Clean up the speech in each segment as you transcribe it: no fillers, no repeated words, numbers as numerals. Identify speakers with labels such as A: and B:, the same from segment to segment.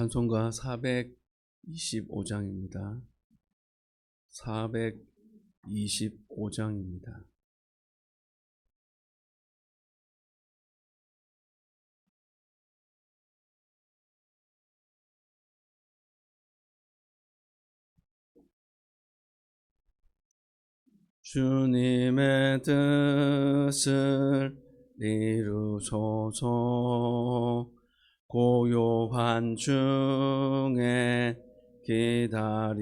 A: 찬송가 425장입니다. 425장입니다. 주님의 뜻을 이루소서. 고요한 중에 기다리니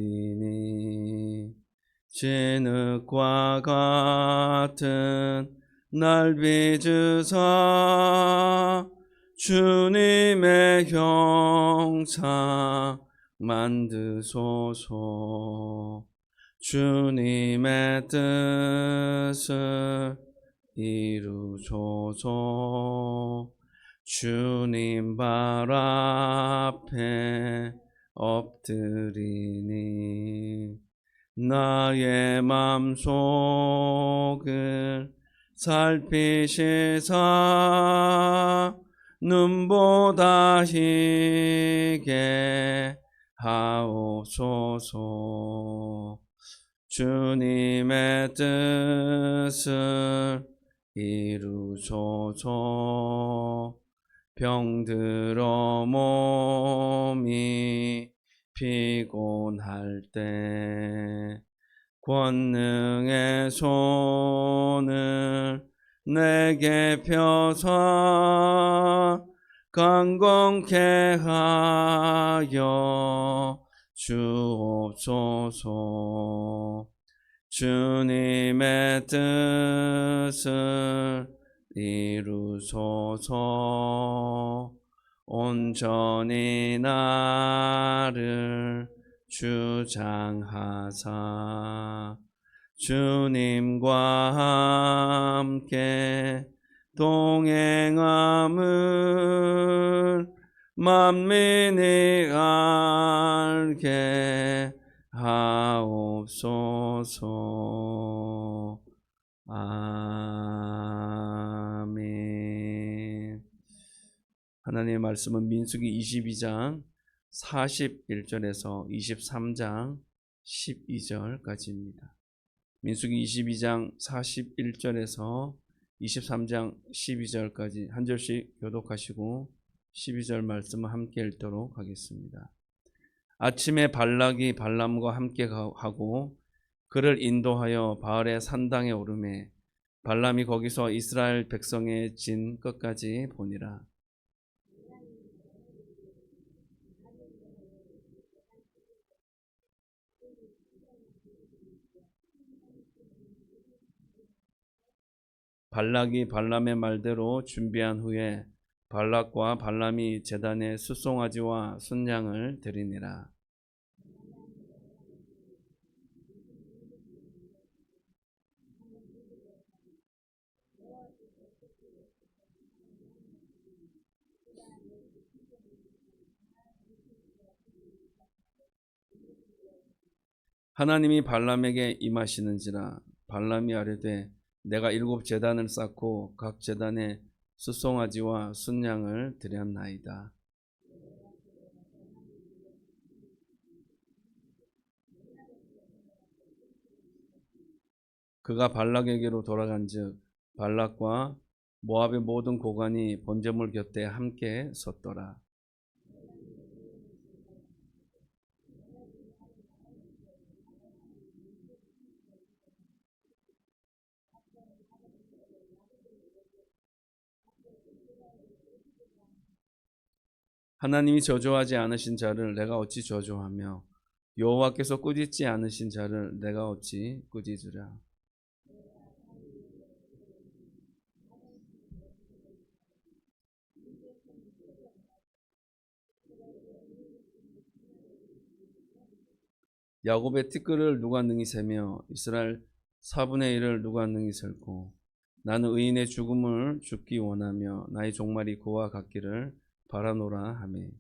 A: 진흙과 같은 날 빚으사 주님의 형상 만드소서. 주님의 뜻을 이루소서. 주님 발 앞에 엎드리니 나의 맘속을 살피시사 눈보다 희게 하옵소서. 주님의 뜻을 이루소서. 병들어 몸이 피곤할 때 권능의 손을 내게 펴사 강건케 하여 주옵소서. 주님의 뜻을 이루소서. 온전히 나를 주장하사 주님과 함께 동행함을 만민이 알게 하옵소서. 아멘. 하나님의 말씀은 민수기 22장 41절에서 23장 12절까지입니다. 민수기 22장 41절에서 23장 12절까지 한 절씩 교독하시고 12절 말씀을 함께 읽도록 하겠습니다. 아침에 발락이 발람과 함께 하고 그를 인도하여 바알의 산당에 오르매 발람이 거기서 이스라엘 백성의 진 끝까지 보니라. 발락이 발람의 말대로 준비한 후에 발락과 발람이 제단에 숫송아지와 순양을 드리니라. 하나님이 발람에게 임하시는지라. 발람이 아뢰되 내가 7 제단을 쌓고 각 제단에 숫송아지와 순양을 드렸나이다. 그가 발락에게로 돌아간즉 발락과 모압의 모든 고관이 번제물 곁에 함께 섰더라. 하나님이 저주하지 않으신 자를 내가 어찌 저주하며 여호와께서 꾸짖지 않으신 자를 내가 어찌 꾸짖으랴. 야곱의 티끌을 누가 능히 세며 이스라엘 4분의 1을 누가 능히 셀고 나는 의인의 죽음을 죽기 원하며 나의 종말이 그와 같기를 바라노라 하매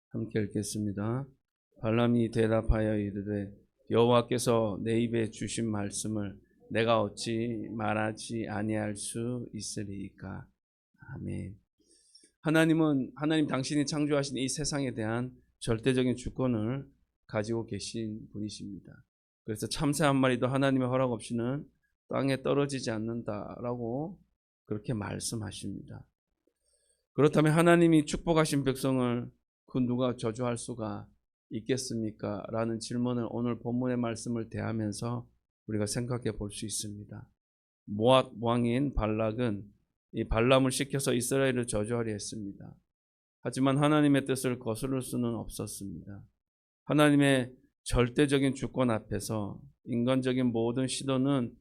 A: 함께 읽겠습니다. 발람이 대답하여 이르되 여호와께서 내 입에 주신 말씀을 내가 어찌 말하지 아니할 수 있으리이까. 아멘. 하나님 당신이 창조하신 이 세상에 대한 절대적인 주권을 가지고 계신 분이십니다. 그래서 참새 한 마리도 하나님의 허락 없이는 땅에 떨어지지 않는다라고 그렇게 말씀하십니다. 그렇다면 하나님이 축복하신 백성을 그 누가 저주할 수가 있겠습니까? 라는 질문을 오늘 본문의 말씀을 대하면서 우리가 생각해 볼 수 있습니다. 모압 왕인 발락은 이 발람을 시켜서 이스라엘을 저주하려 했습니다. 하지만 하나님의 뜻을 거스를 수는 없었습니다. 하나님의 절대적인 주권 앞에서 인간적인 모든 시도는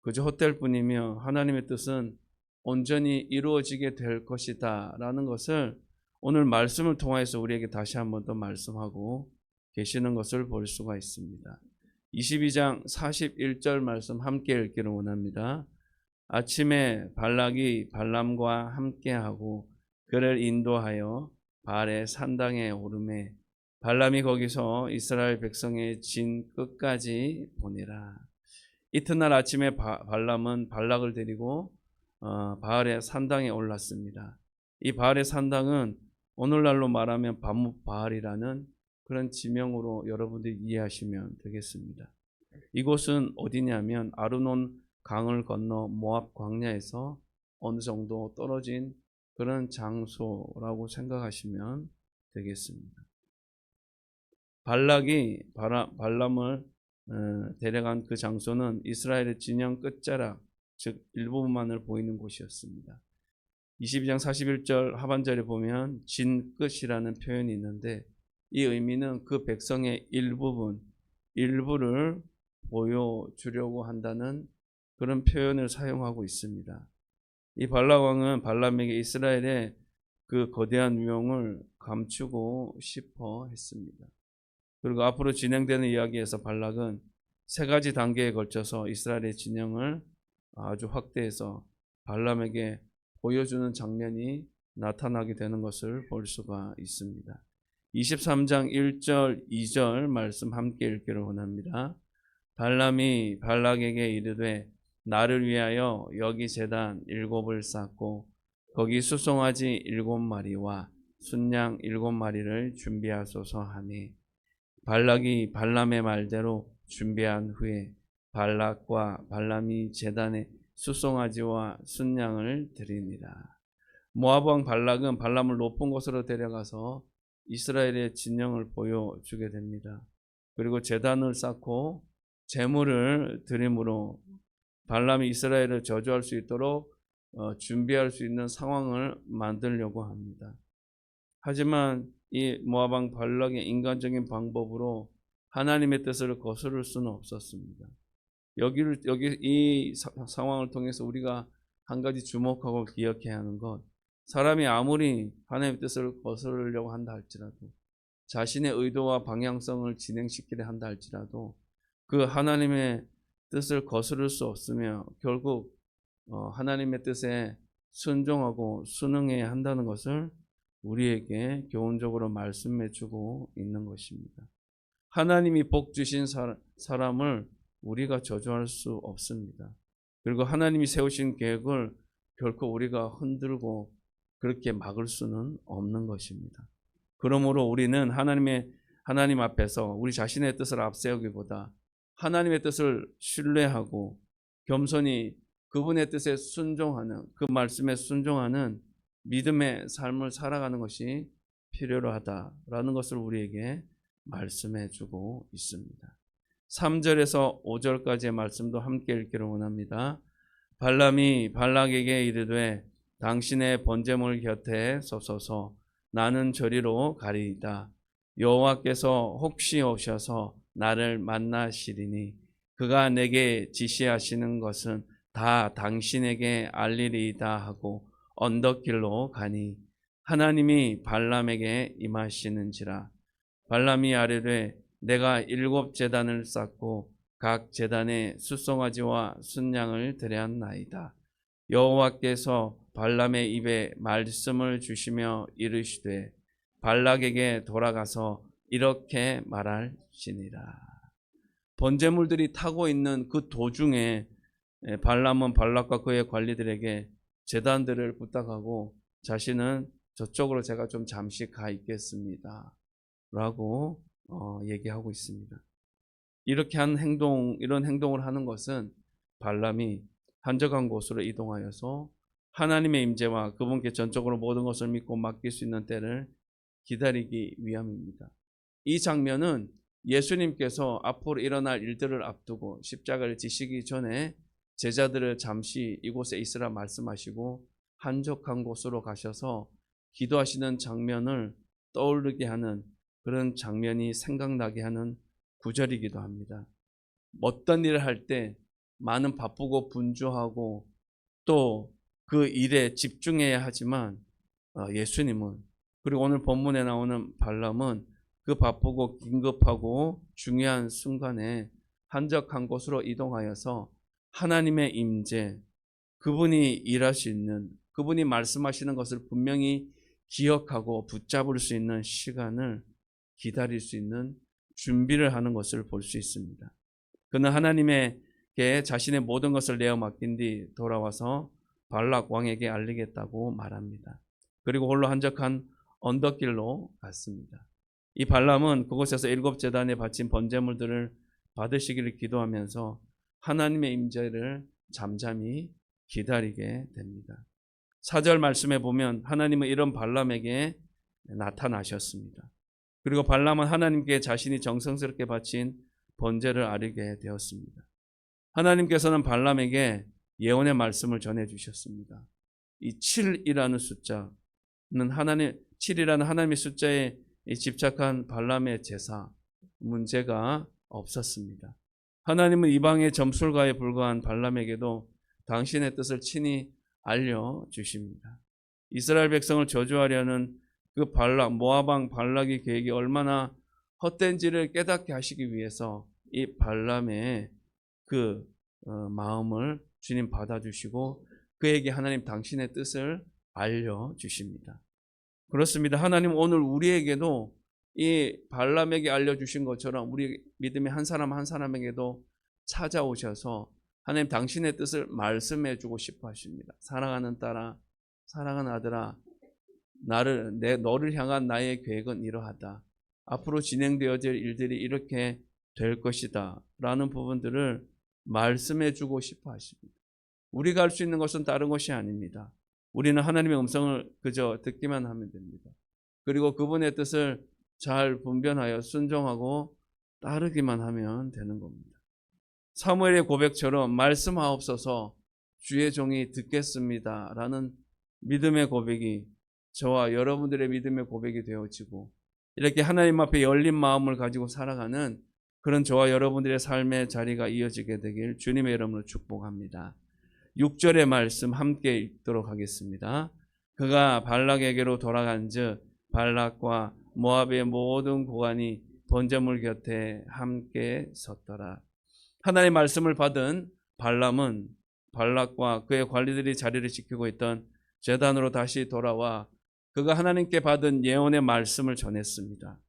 A: 그저 헛될 뿐이며 하나님의 뜻은 온전히 이루어지게 될 것이다 라는 것을 오늘 말씀을 통해서 우리에게 다시 한번 더 말씀하고 계시는 것을 볼 수가 있습니다. 22장 41절 말씀 함께 읽기를 원합니다. 아침에 발락이 발람과 함께하고 그를 인도하여 발의 산당에 오르매 발람이 거기서 이스라엘 백성의 진 끝까지 보내라. 이튿날 아침에 발람은 발락을 데리고 바알의 산당에 올랐습니다. 이 바알의 산당은 오늘날로 말하면 바뭇 바알이라는 그런 지명으로 여러분들이 이해하시면 되겠습니다. 이곳은 어디냐면 아르논 강을 건너 모압 광야에서 어느 정도 떨어진 그런 장소라고 생각하시면 되겠습니다. 발락이 발람을 데려간 그 장소는 이스라엘의 진영 끝자락, 즉 일부분만을 보이는 곳이었습니다. 22장 41절 하반절에 보면 진 끝이라는 표현이 있는데 이 의미는 그 백성의 일부를 보여주려고 한다는 그런 표현을 사용하고 있습니다. 이 발락 왕은 발람에게 이스라엘의 그 거대한 위용을 감추고 싶어 했습니다. 그리고 앞으로 진행되는 이야기에서 발락은 세 가지 단계에 걸쳐서 이스라엘의 진영을 아주 확대해서 발람에게 보여주는 장면이 나타나게 되는 것을 볼 수가 있습니다. 23장 1절 2절 말씀 함께 읽기를 원합니다. 발람이 발락에게 이르되 나를 위하여 여기 제단 7을 쌓고 거기 수송아지 7마리와 순양 7마리를 준비하소서 하니 발락이 발람의 말대로 준비한 후에 발락과 발람이 제단에 수송아지와 순양을 드리니라. 모압 왕 발락은 발람을 높은 곳으로 데려가서 이스라엘의 진영을 보여주게 됩니다. 그리고 제단을 쌓고 제물을 드림으로 발람이 이스라엘을 저주할 수 있도록 준비할 수 있는 상황을 만들려고 합니다. 하지만 이 모압 왕 발락의 인간적인 방법으로 하나님의 뜻을 거스를 수는 없었습니다. 여기 이 상황을 통해서 우리가 한 가지 주목하고 기억해야 하는 것, 사람이 아무리 하나님의 뜻을 거스르려고 한다 할지라도 자신의 의도와 방향성을 진행시키려 한다 할지라도 그 하나님의 뜻을 거스를 수 없으며 결국 하나님의 뜻에 순종하고 순응해야 한다는 것을 우리에게 교훈적으로 말씀해 주고 있는 것입니다. 하나님이 복 주신 사람을 우리가 저주할 수 없습니다. 그리고 하나님이 세우신 계획을 결코 우리가 흔들고 그렇게 막을 수는 없는 것입니다. 그러므로 우리는 하나님 앞에서 우리 자신의 뜻을 앞세우기보다 하나님의 뜻을 신뢰하고 겸손히 그분의 뜻에 순종하는, 그 말씀에 순종하는 믿음의 삶을 살아가는 것이 필요로 하다라는 것을 우리에게 말씀해 주고 있습니다. 3절에서 5절까지의 말씀도 함께 읽기를 원합니다. 발람이 발락에게 이르되 당신의 번제물 곁에 서소서 나는 저리로 가리이다. 여호와께서 혹시 오셔서 나를 만나시리니 그가 내게 지시하시는 것은 다 당신에게 알리리이다 하고 언덕길로 가니 하나님이 발람에게 임하시는지라. 발람이 아뢰되 내가 7 제단을 쌓고 각 제단에 수송아지와 순양을 드렸나이다. 여호와께서 발람의 입에 말씀을 주시며 이르시되 발락에게 돌아가서 이렇게 말할지니라. 번제물들이 타고 있는 그 도중에 발람은 발락과 그의 관리들에게 제단들을 부탁하고 자신은 저쪽으로 제가 좀 잠시 가 있겠습니다 라고 얘기하고 있습니다. 이렇게 한 이런 행동을 하는 것은 발람이 한적한 곳으로 이동하여서 하나님의 임재와 그분께 전적으로 모든 것을 믿고 맡길 수 있는 때를 기다리기 위함입니다. 이 장면은 예수님께서 앞으로 일어날 일들을 앞두고 십자가를 지시기 전에 제자들을 잠시 이곳에 있으라 말씀하시고 한적한 곳으로 가셔서 기도하시는 장면을 떠오르게 하는 그런 장면이 생각나게 하는 구절이기도 합니다. 어떤 일을 할 때 많은 바쁘고 분주하고 또 그 일에 집중해야 하지만 예수님은, 그리고 오늘 본문에 나오는 발람은 그 바쁘고 긴급하고 중요한 순간에 한적한 곳으로 이동하여서 하나님의 임재, 그분이 일할 수 있는, 그분이 말씀하시는 것을 분명히 기억하고 붙잡을 수 있는 시간을 기다릴 수 있는 준비를 하는 것을 볼 수 있습니다. 그는 하나님에게 자신의 모든 것을 내어 맡긴 뒤 돌아와서 발락 왕에게 알리겠다고 말합니다. 그리고 홀로 한적한 언덕길로 갔습니다. 이 발람은 그곳에서 7 제단에 바친 번제물들을 받으시기를 기도하면서 하나님의 임재를 잠잠히 기다리게 됩니다. 4절 말씀에 보면 하나님은 이런 발람에게 나타나셨습니다. 그리고 발람은 하나님께 자신이 정성스럽게 바친 번제를 아뢰게 되었습니다. 하나님께서는 발람에게 예언의 말씀을 전해 주셨습니다. 이 7이라는 숫자는 7이라는 하나님의 숫자에 집착한 발람의 제사, 문제가 없었습니다. 하나님은 이방의 점술가에 불과한 발람에게도 당신의 뜻을 친히 알려주십니다. 이스라엘 백성을 저주하려는 그 발락, 모압 왕 발락의 계획이 얼마나 헛된지를 깨닫게 하시기 위해서 이 발람의 그 마음을 주님 받아주시고 그에게 하나님 당신의 뜻을 알려주십니다. 그렇습니다. 하나님 오늘 우리에게도 이 발람에게 알려주신 것처럼 우리 믿음의 한 사람 한 사람에게도 찾아오셔서 하나님 당신의 뜻을 말씀해 주고 싶어 하십니다. 사랑하는 딸아, 사랑하는 아들아, 너를 향한 나의 계획은 이러하다. 앞으로 진행되어질 일들이 이렇게 될 것이다 라는 부분들을 말씀해 주고 싶어 하십니다. 우리가 할 수 있는 것은 다른 것이 아닙니다. 우리는 하나님의 음성을 그저 듣기만 하면 됩니다. 그리고 그분의 뜻을 잘 분별하여 순종하고 따르기만 하면 되는 겁니다. 사무엘의 고백처럼 말씀하옵소서 주의 종이 듣겠습니다 라는 믿음의 고백이 저와 여러분들의 믿음의 고백이 되어지고 이렇게 하나님 앞에 열린 마음을 가지고 살아가는 그런 저와 여러분들의 삶의 자리가 이어지게 되길 주님의 이름으로 축복합니다. 6절의 말씀 함께 읽도록 하겠습니다. 그가 발락에게로 돌아간즉 발락과 모압의 모든 고관이 번제물 곁에 함께 섰더라. 하나님의 말씀을 받은 발람은 발락과 그의 관리들이 자리를 지키고 있던 제단으로 다시 돌아와 그가 하나님께 받은 예언의 말씀을 전했습니다.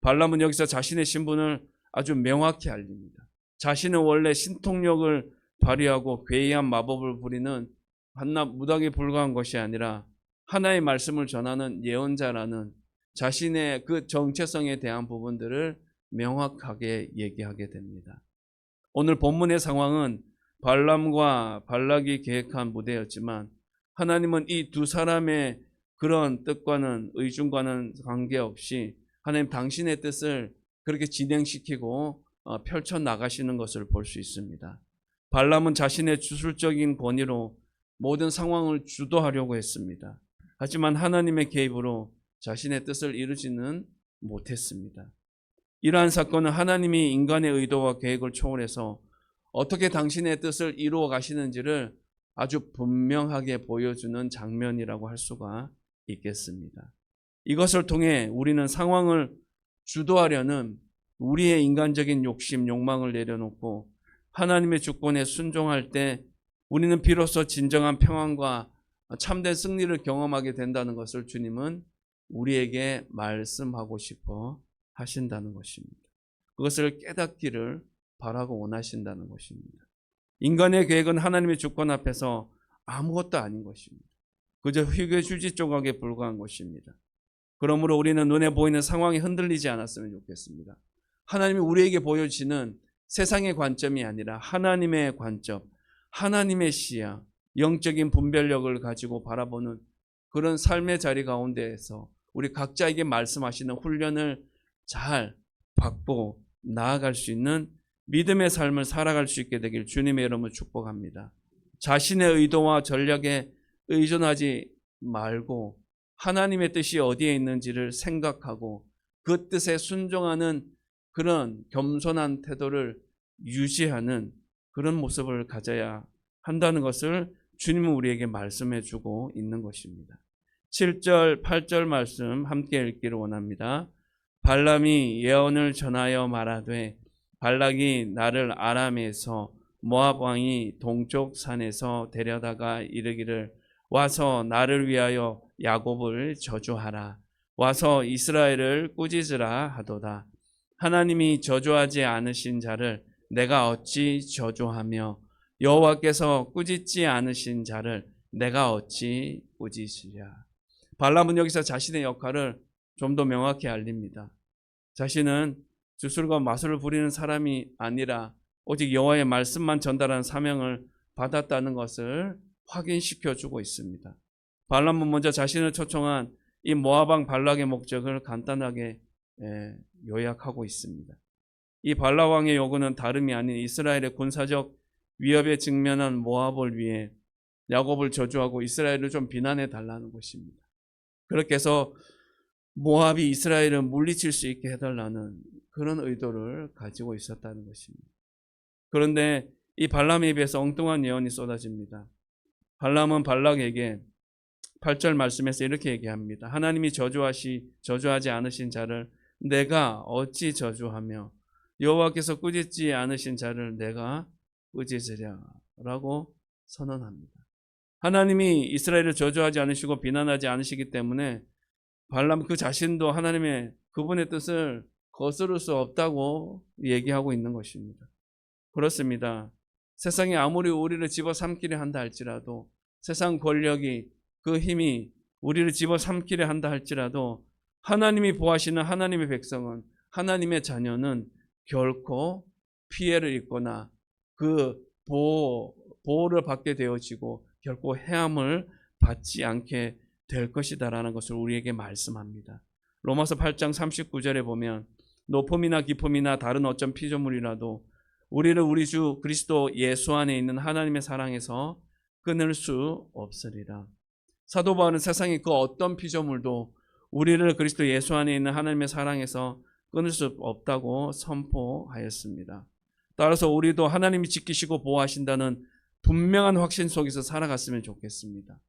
A: 발람은 여기서 자신의 신분을 아주 명확히 알립니다. 자신은 원래 신통력을 발휘하고 괴이한 마법을 부리는 한낱 무당에 불과한 것이 아니라 하나의 말씀을 전하는 예언자라는 자신의 그 정체성에 대한 부분들을 명확하게 얘기하게 됩니다. 오늘 본문의 상황은 발람과 발락이 계획한 무대였지만 하나님은 이 두 사람의 그런 뜻과는 의중과는 관계없이 하나님 당신의 뜻을 그렇게 진행시키고 펼쳐나가시는 것을 볼 수 있습니다. 발람은 자신의 주술적인 권위로 모든 상황을 주도하려고 했습니다. 하지만 하나님의 개입으로 자신의 뜻을 이루지는 못했습니다. 이러한 사건은 하나님이 인간의 의도와 계획을 초월해서 어떻게 당신의 뜻을 이루어 가시는지를 아주 분명하게 보여주는 장면이라고 할 수가 있겠습니다. 이것을 통해 우리는 상황을 주도하려는 우리의 인간적인 욕심, 욕망을 내려놓고 하나님의 주권에 순종할 때 우리는 비로소 진정한 평안과 참된 승리를 경험하게 된다는 것을 주님은 우리에게 말씀하고 싶어 하신다는 것입니다. 그것을 깨닫기를 바라고 원하신다는 것입니다. 인간의 계획은 하나님의 주권 앞에서 아무것도 아닌 것입니다. 그저 휴지 조각에 불과한 것입니다. 그러므로 우리는 눈에 보이는 상황이 흔들리지 않았으면 좋겠습니다. 하나님이 우리에게 보여주시는 세상의 관점이 아니라 하나님의 관점, 하나님의 시야, 영적인 분별력을 가지고 바라보는 그런 삶의 자리 가운데에서 우리 각자에게 말씀하시는 훈련을 잘 받고 나아갈 수 있는 믿음의 삶을 살아갈 수 있게 되길 주님의 이름으로 축복합니다. 자신의 의도와 전략에 의존하지 말고 하나님의 뜻이 어디에 있는지를 생각하고 그 뜻에 순종하는 그런 겸손한 태도를 유지하는 그런 모습을 가져야 한다는 것을 주님은 우리에게 말씀해 주고 있는 것입니다. 7절, 8절 말씀 함께 읽기를 원합니다. 발람이 예언을 전하여 말하되 발락이 나를 아람에서 모압 왕이 동쪽 산에서 데려다가 이르기를 와서 나를 위하여 야곱을 저주하라. 와서 이스라엘을 꾸짖으라 하도다. 하나님이 저주하지 않으신 자를 내가 어찌 저주하며 여호와께서 꾸짖지 않으신 자를 내가 어찌 꾸짖으랴. 발람은 여기서 자신의 역할을 좀 더 명확히 알립니다. 자신은 주술과 마술을 부리는 사람이 아니라 오직 여호와의 말씀만 전달하는 사명을 받았다는 것을 확인시켜 주고 있습니다. 발람은 먼저 자신을 초청한 이 모압 왕 발락의 목적을 간단하게 요약하고 있습니다. 이 발락 왕의 요구는 다름이 아닌 이스라엘의 군사적 위협에 직면한 모압을 위해 야곱을 저주하고 이스라엘을 좀 비난해 달라는 것입니다. 그렇게 해서 모압이 이스라엘을 물리칠 수 있게 해달라는 그런 의도를 가지고 있었다는 것입니다. 그런데 이 발람에 비해서 엉뚱한 예언이 쏟아집니다. 발람은 발락에게 8절 말씀에서 이렇게 얘기합니다. 하나님이 저주하지 않으신 자를 내가 어찌 저주하며 여호와께서 꾸짖지 않으신 자를 내가 꾸짖으랴 라고 선언합니다. 하나님이 이스라엘을 저주하지 않으시고 비난하지 않으시기 때문에 발람 그 자신도 하나님의 그분의 뜻을 거스를 수 없다고 얘기하고 있는 것입니다. 그렇습니다. 세상이 아무리 우리를 집어삼키려 한다 할지라도 세상 권력이 그 힘이 우리를 집어삼키려 한다 할지라도 하나님이 보호하시는 하나님의 백성은 하나님의 자녀는 결코 피해를 입거나 그 보호를 받게 되어지고 결코 해함을 받지 않게 될 것이다라는 것을 우리에게 말씀합니다. 로마서 8장 39절에 보면 높음이나 깊음이나 다른 어떤 피조물이라도 우리를 우리 주 그리스도 예수 안에 있는 하나님의 사랑에서 끊을 수 없으리라. 사도 바울은 세상의 그 어떤 피조물도 우리를 그리스도 예수 안에 있는 하나님의 사랑에서 끊을 수 없다고 선포하였습니다. 따라서 우리도 하나님이 지키시고 보호하신다는 분명한 확신 속에서 살아갔으면 좋겠습니다.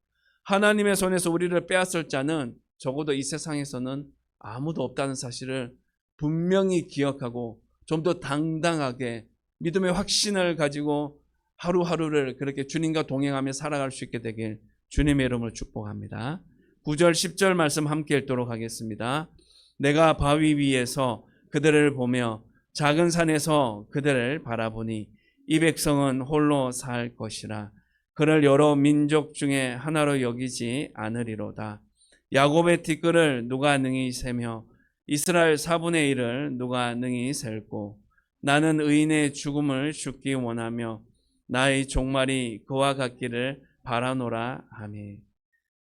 A: 하나님의 손에서 우리를 빼앗을 자는 적어도 이 세상에서는 아무도 없다는 사실을 분명히 기억하고 좀 더 당당하게 믿음의 확신을 가지고 하루하루를 그렇게 주님과 동행하며 살아갈 수 있게 되길 주님의 이름으로 축복합니다. 9절 10절 말씀 함께 읽도록 하겠습니다. 내가 바위 위에서 그들을 보며 작은 산에서 그들을 바라보니 이 백성은 홀로 살 것이라. 그를 여러 민족 중에 하나로 여기지 않으리로다. 야곱의 티끌을 누가 능히 세며 이스라엘 4분의 1을 누가 능히 셀고 나는 의인의 죽음을 죽기 원하며 나의 종말이 그와 같기를 바라노라 하며.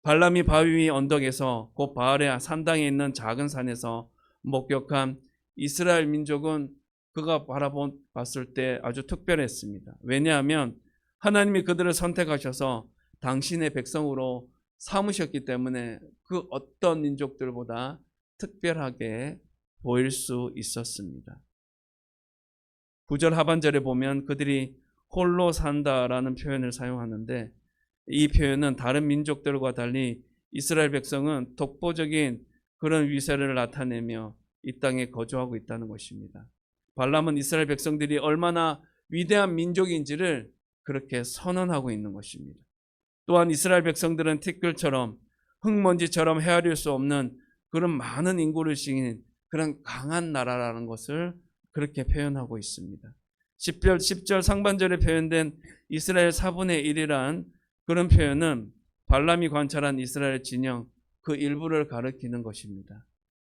A: 발람이 바위 위 언덕에서 곧 바알의 산당에 있는 작은 산에서 목격한 이스라엘 민족은 그가 바라봤을 때 아주 특별했습니다. 왜냐하면 하나님이 그들을 선택하셔서 당신의 백성으로 삼으셨기 때문에 그 어떤 민족들보다 특별하게 보일 수 있었습니다. 9절 하반절에 보면 그들이 홀로 산다라는 표현을 사용하는데 이 표현은 다른 민족들과 달리 이스라엘 백성은 독보적인 그런 위세를 나타내며 이 땅에 거주하고 있다는 것입니다. 발람은 이스라엘 백성들이 얼마나 위대한 민족인지를 그렇게 선언하고 있는 것입니다. 또한 이스라엘 백성들은 티끌처럼 흙먼지처럼 헤아릴 수 없는 그런 많은 인구를 지닌 그런 강한 나라라는 것을 그렇게 표현하고 있습니다. 10절 상반절에 표현된 이스라엘 4분의 1이란 그런 표현은 발람이 관찰한 이스라엘 진영 그 일부를 가리키는 것입니다.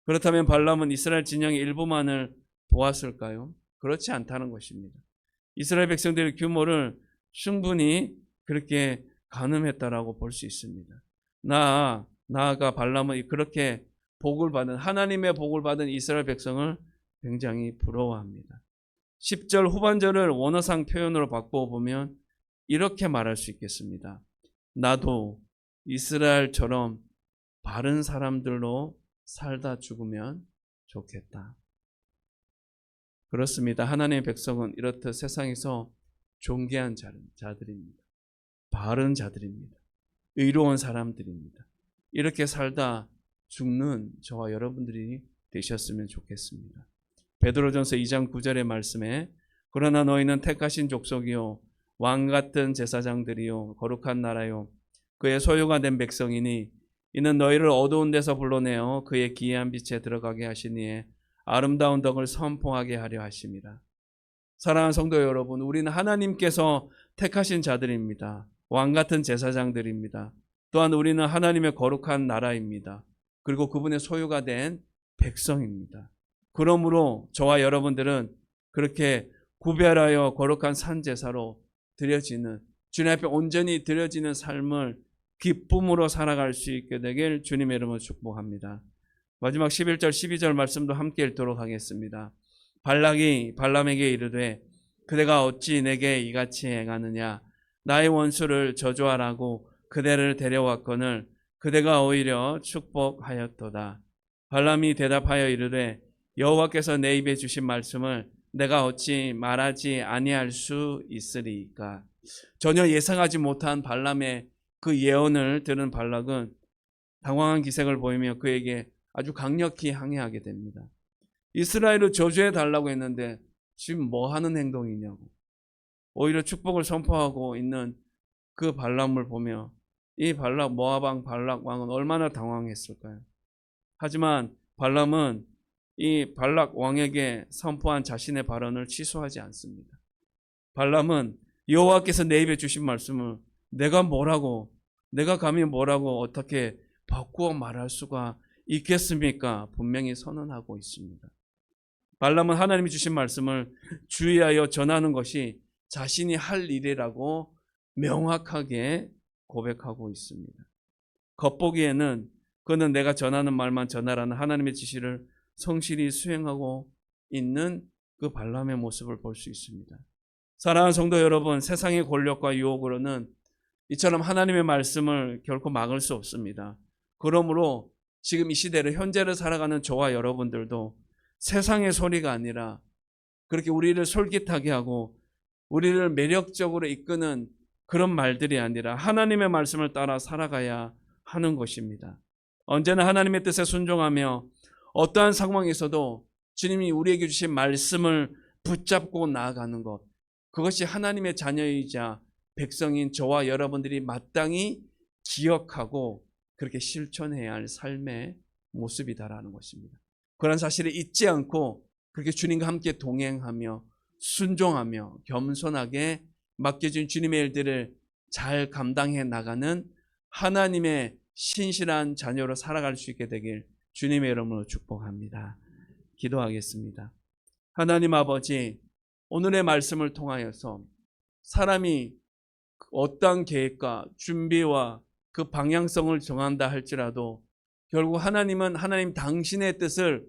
A: 그렇다면 발람은 이스라엘 진영의 일부만을 보았을까요? 그렇지 않다는 것입니다. 이스라엘 백성들의 규모를 충분히 그렇게 가늠했다라고 볼 수 있습니다. 나아가 발람은 그렇게 복을 받은, 하나님의 복을 받은 이스라엘 백성을 굉장히 부러워합니다. 10절 후반절을 원어상 표현으로 바꿔보면 이렇게 말할 수 있겠습니다. 나도 이스라엘처럼 바른 사람들로 살다 죽으면 좋겠다. 그렇습니다. 하나님의 백성은 이렇듯 세상에서 존귀한 자들입니다. 바른 자들입니다. 의로운 사람들입니다. 이렇게 살다 죽는 저와 여러분들이 되셨으면 좋겠습니다. 베드로전서 2장 9절의 말씀에 그러나 너희는 택하신 족속이요 왕 같은 제사장들이요 거룩한 나라요 그의 소유가 된 백성이니 이는 너희를 어두운 데서 불러내어 그의 기이한 빛에 들어가게 하시니에 아름다운 덕을 선포하게 하려 하심이라. 사랑하는 성도 여러분, 우리는 하나님께서 택하신 자들입니다. 왕 같은 제사장들입니다. 또한 우리는 하나님의 거룩한 나라입니다. 그리고 그분의 소유가 된 백성입니다. 그러므로 저와 여러분들은 그렇게 구별하여 거룩한 산제사로 드려지는, 주님 앞에 온전히 드려지는 삶을 기쁨으로 살아갈 수 있게 되길 주님의 이름으로 축복합니다. 마지막 11절 12절 말씀도 함께 읽도록 하겠습니다. 발락이 발람에게 이르되 그대가 어찌 내게 이같이 행하느냐 나의 원수를 저주하라고 그대를 데려왔거늘 그대가 오히려 축복하였도다. 발람이 대답하여 이르되 여호와께서 내 입에 주신 말씀을 내가 어찌 말하지 아니할 수 있으리까. 전혀 예상하지 못한 발람의 그 예언을 들은 발락은 당황한 기색을 보이며 그에게 아주 강력히 항의하게 됩니다. 이스라엘을 저주해 달라고 했는데 지금 뭐 하는 행동이냐고. 오히려 축복을 선포하고 있는 그 발람을 보며 이 모압 왕 발락 왕은 얼마나 당황했을까요? 하지만 발람은 이 발락 왕에게 선포한 자신의 발언을 취소하지 않습니다. 발람은 여호와께서 내 입에 주신 말씀을 내가 감히 뭐라고 어떻게 바꾸어 말할 수가 있겠습니까? 분명히 선언하고 있습니다. 발람은 하나님이 주신 말씀을 주의하여 전하는 것이 자신이 할 일이라고 명확하게 고백하고 있습니다. 겉보기에는 그는 내가 전하는 말만 전하라는 하나님의 지시를 성실히 수행하고 있는 그 발람의 모습을 볼 수 있습니다. 사랑하는 성도 여러분, 세상의 권력과 유혹으로는 이처럼 하나님의 말씀을 결코 막을 수 없습니다. 그러므로 지금 이 시대를 현재를 살아가는 저와 여러분들도 세상의 소리가 아니라 그렇게 우리를 솔깃하게 하고 우리를 매력적으로 이끄는 그런 말들이 아니라 하나님의 말씀을 따라 살아가야 하는 것입니다. 언제나 하나님의 뜻에 순종하며 어떠한 상황에서도 주님이 우리에게 주신 말씀을 붙잡고 나아가는 것, 그것이 하나님의 자녀이자 백성인 저와 여러분들이 마땅히 기억하고 그렇게 실천해야 할 삶의 모습이다라는 것입니다. 그런 사실을 잊지 않고 그렇게 주님과 함께 동행하며 순종하며 겸손하게 맡겨진 주님의 일들을 잘 감당해 나가는 하나님의 신실한 자녀로 살아갈 수 있게 되길 주님의 이름으로 축복합니다. 기도하겠습니다. 하나님 아버지, 오늘의 말씀을 통하여서 사람이 어떠한 계획과 준비와 그 방향성을 정한다 할지라도 결국 하나님은 하나님 당신의 뜻을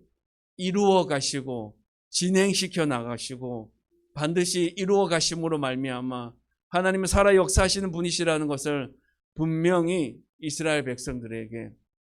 A: 이루어 가시고 진행시켜 나가시고 반드시 이루어 가심으로 말미암아 하나님은 살아 역사하시는 분이시라는 것을 분명히 이스라엘 백성들에게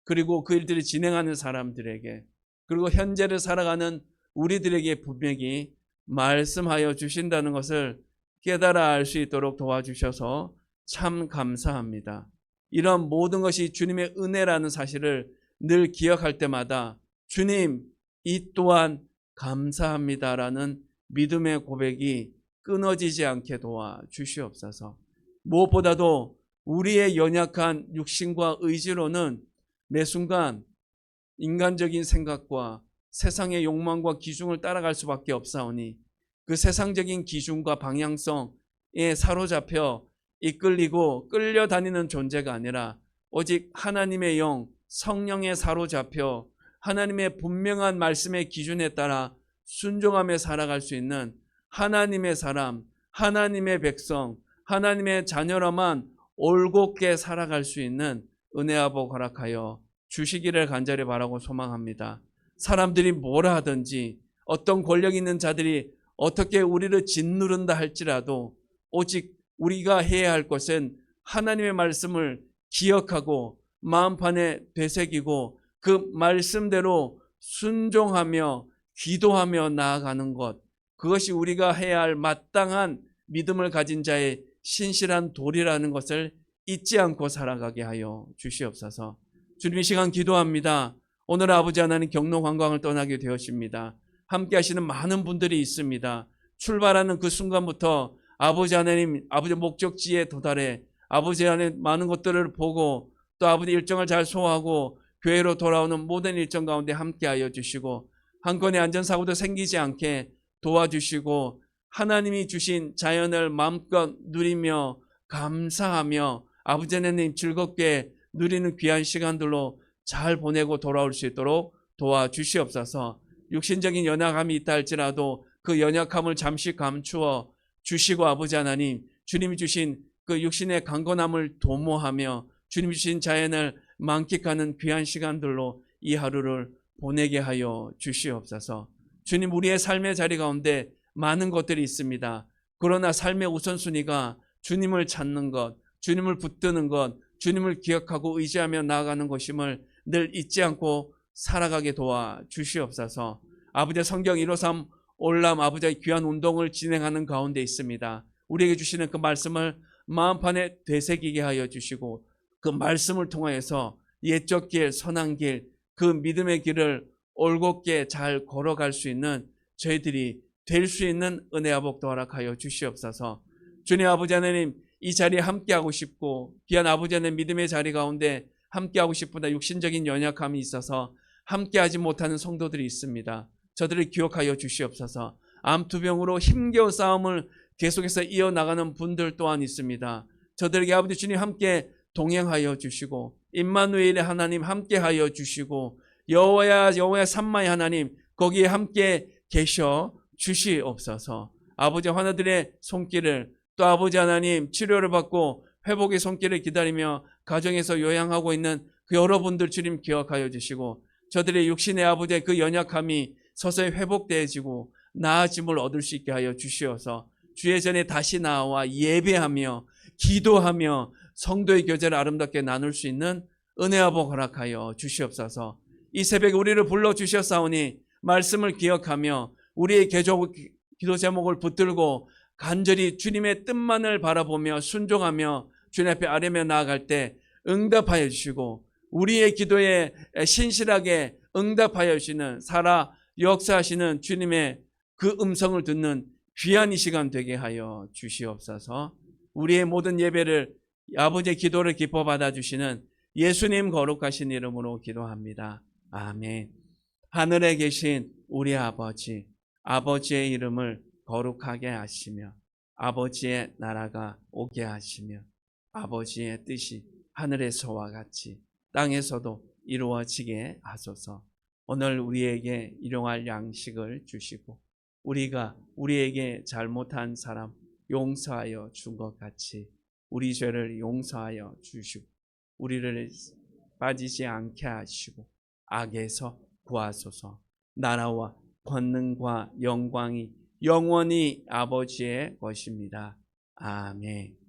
A: 그리고 그 일들을 진행하는 사람들에게 그리고 현재를 살아가는 우리들에게 분명히 말씀하여 주신다는 것을 깨달아 알 수 있도록 도와주셔서 참 감사합니다. 이런 모든 것이 주님의 은혜라는 사실을 늘 기억할 때마다 주님, 이 또한 감사합니다라는 믿음의 고백이 끊어지지 않게 도와주시옵소서. 무엇보다도 우리의 연약한 육신과 의지로는 매 순간 인간적인 생각과 세상의 욕망과 기준을 따라갈 수밖에 없사오니 그 세상적인 기준과 방향성에 사로잡혀 이끌리고 끌려다니는 존재가 아니라 오직 하나님의 영, 성령에 사로잡혀 하나님의 분명한 말씀의 기준에 따라 순종하며 살아갈 수 있는 하나님의 사람, 하나님의 백성, 하나님의 자녀라만 올곧게 살아갈 수 있는 은혜와 복 허락하여 주시기를 간절히 바라고 소망합니다. 사람들이 뭐라 하든지 어떤 권력 있는 자들이 어떻게 우리를 짓누른다 할지라도 오직 우리가 해야 할 것은 하나님의 말씀을 기억하고 마음판에 되새기고 그 말씀대로 순종하며 기도하며 나아가는 것, 그것이 우리가 해야 할 마땅한 믿음을 가진 자의 신실한 도리라는 것을 잊지 않고 살아가게 하여 주시옵소서. 주님, 이 시간 기도합니다. 오늘 아버지 하나님 경로 관광을 떠나게 되었습니다. 함께 하시는 많은 분들이 있습니다. 출발하는 그 순간부터 아버지 하나님, 아버지 목적지에 도달해 아버지 하나님 많은 것들을 보고 또 아버지 일정을 잘 소화하고 교회로 돌아오는 모든 일정 가운데 함께 하여 주시고 한 건의 안전사고도 생기지 않게 도와주시고 하나님이 주신 자연을 마음껏 누리며 감사하며 아버지 하나님 즐겁게 누리는 귀한 시간들로 잘 보내고 돌아올 수 있도록 도와주시옵소서. 육신적인 연약함이 있다 할지라도 그 연약함을 잠시 감추어 주시고 아버지 하나님, 주님이 주신 그 육신의 강건함을 도모하며 주님이 주신 자연을 만끽하는 귀한 시간들로 이 하루를 보내게 하여 주시옵소서. 주님, 우리의 삶의 자리 가운데 많은 것들이 있습니다. 그러나 삶의 우선순위가 주님을 찾는 것, 주님을 붙드는 것, 주님을 기억하고 의지하며 나아가는 것임을 늘 잊지 않고 살아가게 도와 주시옵소서. 아버지의 성경 153 올람 아버지의 귀한 운동을 진행하는 가운데 있습니다. 우리에게 주시는 그 말씀을 마음판에 되새기게 하여 주시고 그 말씀을 통하여서 옛적 길, 선한 길, 그 믿음의 길을 올곧게 잘 걸어갈 수 있는 저희들이 될 수 있는 은혜와 복도 허락하여 주시옵소서. 주님 아버지 하나님, 이 자리에 함께하고 싶고 귀한 아버지 하나님 믿음의 자리 가운데 함께하고 싶으나 육신적인 연약함이 있어서 함께하지 못하는 성도들이 있습니다. 저들을 기억하여 주시옵소서. 암투병으로 힘겨운 싸움을 계속해서 이어나가는 분들 또한 있습니다. 저들에게 아버지 주님 함께 동행하여 주시고 임마누엘의 하나님 함께하여 주시고 여호와의 삼마의 하나님 거기에 함께 계셔 주시옵소서. 아버지 환우들의 손길을 또 아버지 하나님 치료를 받고 회복의 손길을 기다리며 가정에서 요양하고 있는 그 여러분들 주님 기억하여 주시고 저들의 육신의 아버지의 그 연약함이 서서히 회복되어지고 나아짐을 얻을 수 있게 하여 주시어서 주의 전에 다시 나와 예배하며 기도하며 성도의 교제를 아름답게 나눌 수 있는 은혜와 복 허락하여 주시옵소서. 이 새벽에 우리를 불러주셨사오니 말씀을 기억하며 우리의 기도 제목을 붙들고 간절히 주님의 뜻만을 바라보며 순종하며 주님 앞에 아뢰며 나아갈 때 응답하여 주시고 우리의 기도에 신실하게 응답하여 주시는 살아 역사하시는 주님의 그 음성을 듣는 귀한 이 시간 되게 하여 주시옵소서. 우리의 모든 예배를 아버지의 기도를 기뻐 받아주시는 예수님 거룩하신 이름으로 기도합니다. 아멘. 하늘에 계신 우리 아버지, 아버지의 이름을 거룩하게 하시며 아버지의 나라가 오게 하시며 아버지의 뜻이 하늘에서와 같이 땅에서도 이루어지게 하소서. 오늘 우리에게 일용할 양식을 주시고 우리가 우리에게 잘못한 사람 용서하여 준 것 같이 우리 죄를 용서하여 주시고 우리를 빠지지 않게 하시고 악에서 구하소서. 나라와 권능과 영광이 영원히 아버지의 것입니다. 아멘.